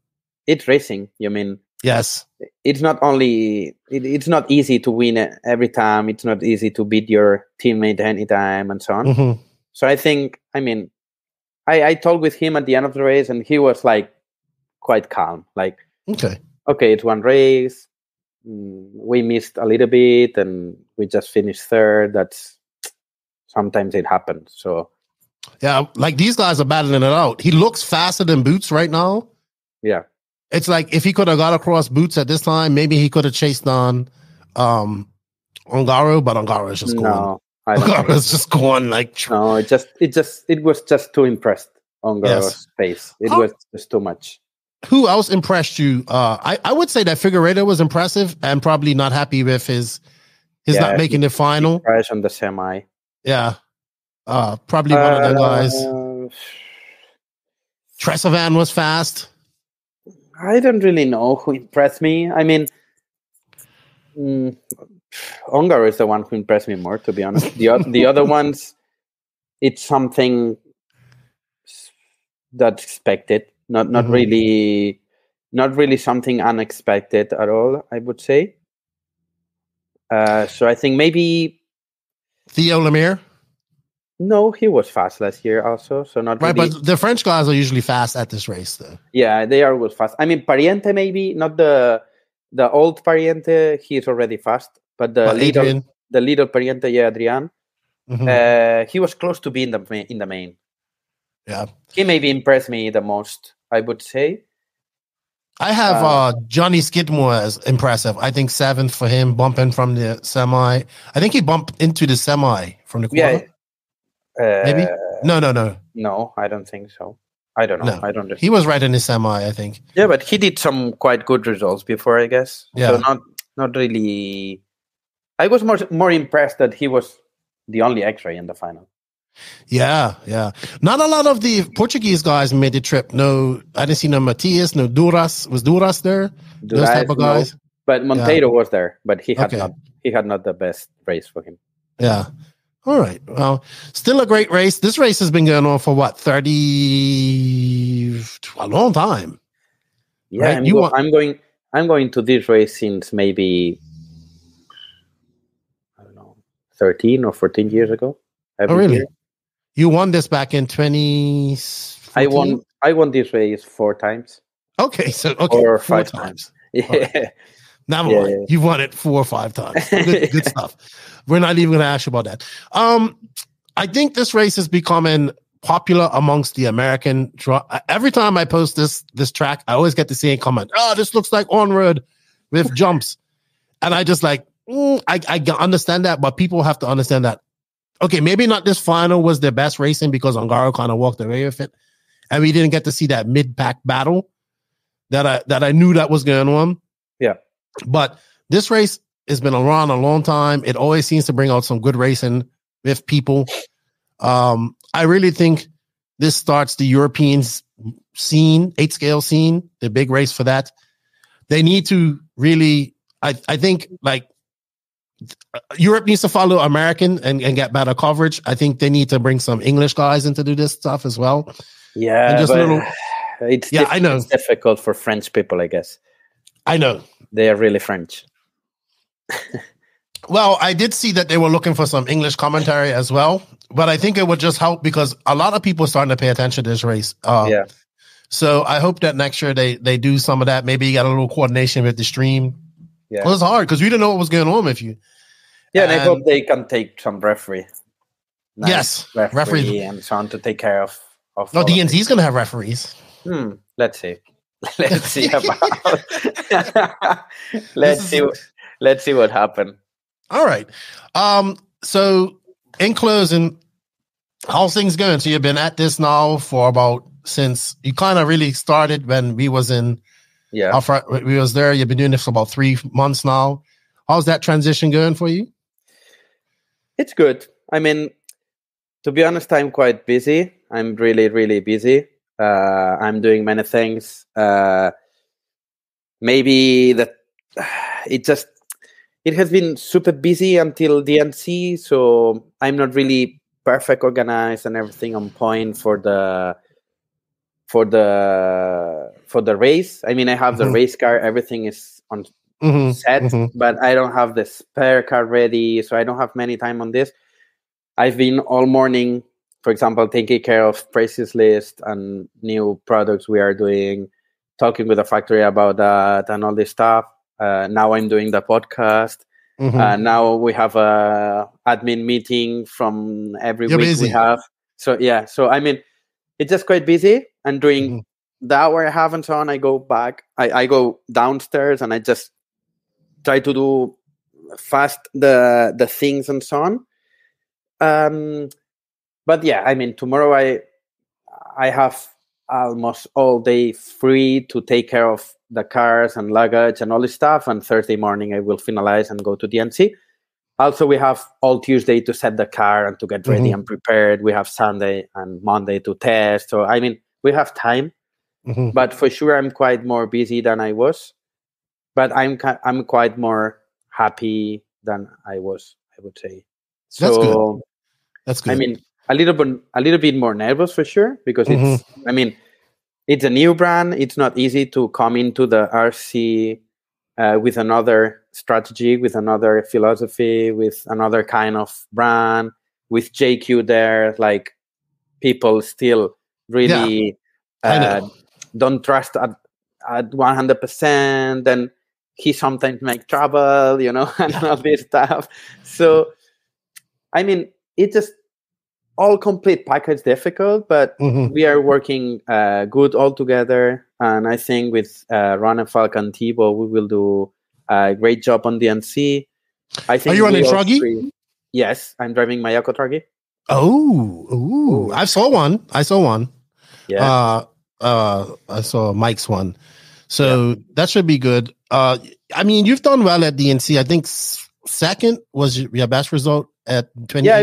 It's racing. You mean? Yes. It's not only it's not easy to win every time. It's not easy to beat your teammate anytime and so on. Mm-hmm. So I think, I mean, I talked with him at the end of the race, and he was like quite calm. Like, Okay, it's one race. We missed a little bit, and we just finished third. That's sometimes it happens. So yeah, like these guys are battling it out. He looks faster than Boots right now. yeah. It's like if he could have got across Boots at this time, maybe he could have chased on Ongaro, but Ongaro is just going. No, I don't Ongaro is just going like. No, it was just too impressed on Ongaro's pace. It was just too much. Who else impressed you? I would say that Figueiredo was impressive and probably not happy with his not making the final. Crash on the semi. Yeah. Probably one of the guys. Tresavan was fast. I don't really know who impressed me. I mean, Ongaro is the one who impressed me more, to be honest. The other ones, it's something that's expected. Not really something unexpected at all, I would say. So I think maybe Theo Lemire. No, he was fast last year also, so not right. really. But the French guys are usually fast at this race, though. Yeah, they are always fast. I mean, Pariente maybe not the old Pariente. He is already fast, but the little Pariente, Adrian. Mm-hmm. He was close to being in the main. Yeah, he maybe impressed me the most, I would say. I have Johnny Skidmore as impressive. I think 7th for him, bumping from the semi. I think he bumped into the semi from the quarter. Yeah. Maybe? No. No, I don't think so. I don't know. No. I don't. He was right in the semi, I think. Yeah, but he did some quite good results before, I guess. Yeah. So not really. I was more impressed that he was the only X-ray in the final. Yeah. Not a lot of the Portuguese guys made the trip. No, I didn't see no Matias, no Duras. Was Duras there? Those type of guys. No, but Monteiro was there, but he had not the best race for him. Yeah. All right. Well, still a great race. This race has been going on for what, a long time. Yeah, right? I'm going to this race since maybe, I don't know, 13 or 14 years ago. Really? Year. You won this back in 2014? I won this race 4 times. Okay, or 4 5 times. Yeah. Right. Never mind. Yeah. You've won it 4 or 5 times. Good stuff. We're not even going to ask you about that. I think this race is becoming popular amongst the American. Every time I post this track, I always get to see a comment. Oh, this looks like on-road with jumps. And I just like, I understand that, but people have to understand that. Okay, maybe not this final was their best racing because Ongaro kind of walked away with it. And we didn't get to see that mid-pack battle that I knew that was going on. Yeah. But this race has been around a long time. It always seems to bring out some good racing with people. I really think this starts the European scene, 8-scale scene, the big race for that. They need to really, I think, like, Europe needs to follow American and get better coverage. I think they need to bring some English guys in to do this stuff as well. Yeah, and just I know. It's difficult for French people, I guess. I know. They are really French. Well, I did see that they were looking for some English commentary as well, but I think it would just help because a lot of people are starting to pay attention to this race. Yeah. So I hope that next year they do some of that. Maybe you got a little coordination with the stream. Yeah. Well, it's hard because we didn't know what was going on with you. Yeah, and I hope they can take some referee. Yes, referee and so on to take care of. No, DNZ's going to have referees. Let's see. Let's see about. Let's see what happens. All right. So in closing, how's things going? So you've been at this now for since you kind of really started when we was in. Yeah. We was there. You've been doing this for about 3 months now. How's that transition going for you? It's good. I mean, to be honest, I'm quite busy. I'm really, really busy. I'm doing many things. Maybe that it has been super busy until DNC, so I'm not really perfect organized and everything on point for the for the race. I mean, I have the race car. Everything is on set, but I don't have the spare car ready, so I don't have many time on this. I've been all morning, for example, taking care of prices list and new products we are doing, talking with the factory about that and all this stuff. Now I'm doing the podcast. Now we have a admin meeting from every week busy. we have. So yeah, so I mean, it's just quite busy. And during the hour I have and so on, I go back. I go downstairs and I just try to do fast the things and so on. But yeah, I mean, tomorrow I have almost all day free to take care of the cars and luggage and all this stuff. And Thursday morning I will finalize and go to DNC. Also, we have all Tuesday to set the car and to get ready and prepared. We have Sunday and Monday to test. So, I mean, we have time. But for sure, I'm quite more busy than I was. But I'm quite more happy than I was, I would say. So, That's good. I mean, a little bit more nervous for sure, because it's, I mean, it's a new brand. It's not easy to come into the RC with another strategy, with another philosophy, with another kind of brand, with JQ there. Like, people still really don't trust at 100%. Then he sometimes make trouble, and all this stuff. So, I mean, it's just all complete package difficult, but we are working good all together. And I think with Ron and Falk and Thibaut, we will do a great job on DNC. I think. Are you running Truggy? Yes, I'm driving my Yako Truggy. Oh, I saw one. Yeah. I saw Mike's one. So that should be good. I mean, you've done well at DNC. I think second was your best result at 2018. Yeah,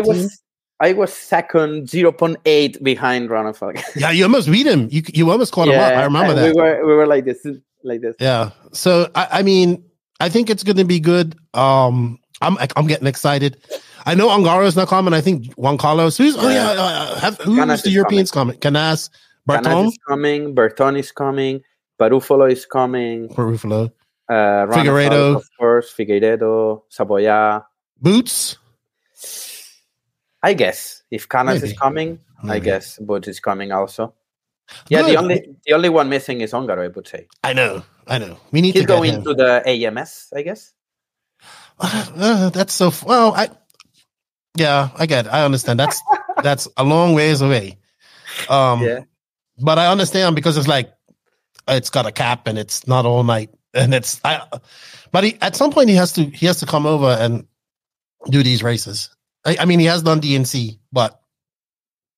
I was second, 0.8 behind Ron and Falk. Yeah, you almost beat him. You almost caught him up. I remember that. We were like this. Yeah. So I mean, I think it's going to be good. I'm getting excited. I know Ongaro is not coming. I think Juan Carlos. Who's the Europeans coming? Canas, Berton is coming. Berton is coming. Barufalo is coming. Figueiredo, of course. Figueiredo, Saboya. Boots. I guess if Canas is coming, I guess Boots is coming also. Yeah, good. the only one missing is Ongaro, I would say. I know. We need to go into the AMS, I guess. That's so well. I get it. I understand. That's a long ways away. But I understand, because it's like it's got a cap and it's not all night, and but at some point he has to come over and do these races. I mean, he has done DNC, but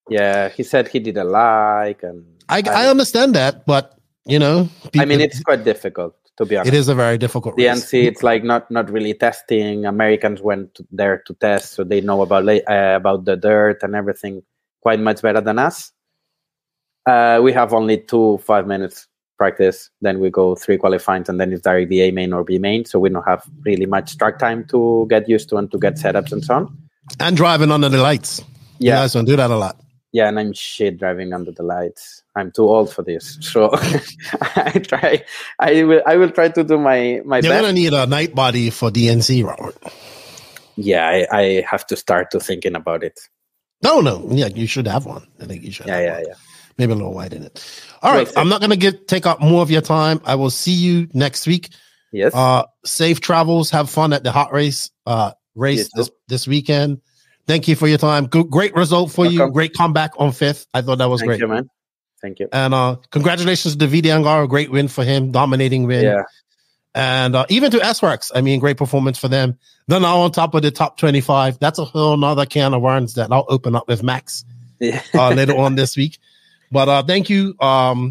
yeah, he said he did a like, and I understand that, but people, I mean, it's quite difficult, to be honest. It is a very difficult race. DNC, it's like not really testing. Americans went there to test, so they know about the dirt and everything quite much better than us. We have only 5 minutes practice, then we go 3 qualifying, and then it's directly A main or B main, so we don't have really much track time to get used to and to get setups and so on. And driving under the lights. You guys don't do that a lot. Yeah, and I'm shit driving under the lights. I'm too old for this. So I will try to do my best. You're gonna need a night body for DNC, Robert. Yeah, I have to start to thinking about it. No. Yeah, you should have one. I think you should. Yeah. Maybe a little white in it. All right. I'm not gonna take up more of your time. I will see you next week. Yes. Safe travels. Have fun at the hot race. Race this weekend. Thank you for your time. Great result for you. Great comeback on 5th. I thought that was great. Thank you, man. Thank you. And congratulations to Davide Ongaro. Great win for him. Dominating win. Yeah. And even to S-Works. I mean, great performance for them. Then now on top of the top 25. That's a whole nother can of worms that I'll open up with Max later on this week. But thank you.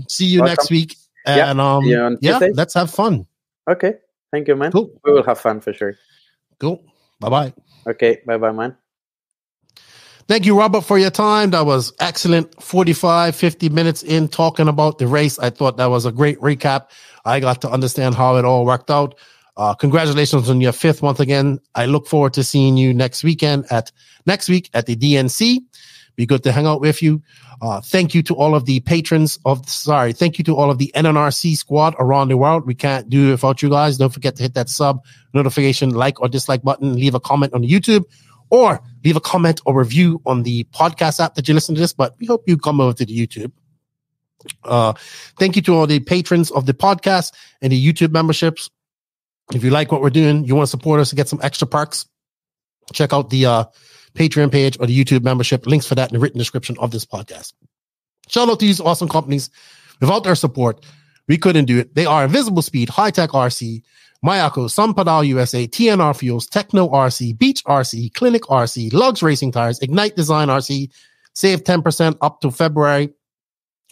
See you next week. And let's have fun. Okay. Thank you, man. Cool. We will have fun for sure. Cool. Bye-bye. Okay. Bye-bye, man. Thank you, Robert, for your time. That was excellent. 45, 50 minutes in talking about the race. I thought that was a great recap. I got to understand how it all worked out. Congratulations on your 5th once again. I look forward to seeing you next week at the DNC. Be good to hang out with you. Thank you to all of the patrons thank you to all of the NNRC squad around the world. We can't do it without you guys. Don't forget to hit that sub notification, like or dislike button, leave a comment on YouTube, or leave a comment or review on the podcast app that you listen to this, but we hope you come over to the YouTube. Thank you to all the patrons of the podcast and the YouTube memberships. If you like what we're doing, you want to support us to get some extra perks, check out the Patreon page or the YouTube membership. Links for that in the written description of this podcast. Shout out to these awesome companies. Without their support, we couldn't do it. They are Invisible Speed, High Tech RC, Mayako, Batlle USA, TNR Fuels, Techno RC, Beach RC, Clinic RC, Lugs Racing Tires, Ignite Design RC. Save 10% up to February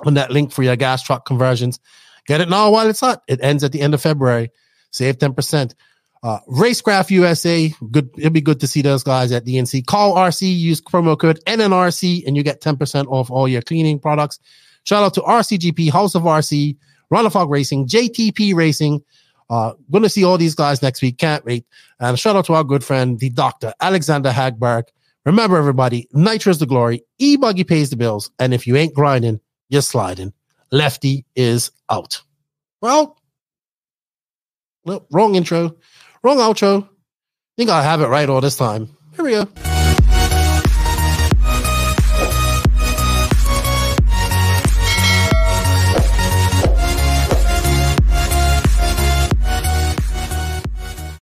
on that link for your gas truck conversions. Get it now while it's hot. It ends at the end of February. Save 10%. RaceCraft USA. Good. It'll be good to see those guys at DNC. Call RC. Use promo code NNRC and you get 10% off all your cleaning products. Shout out to RCGP, House of RC, Runafog Racing, JTP Racing. Going to see all these guys next week. Can't wait. And shout out to our good friend, the Dr. Alexander HagBerg. Remember, everybody, Nitro is the glory. E-Buggy pays the bills. And if you ain't grinding, you're sliding. Lefty is out. Well, wrong intro, wrong outro. Think I'll have it right all this time. Here we go.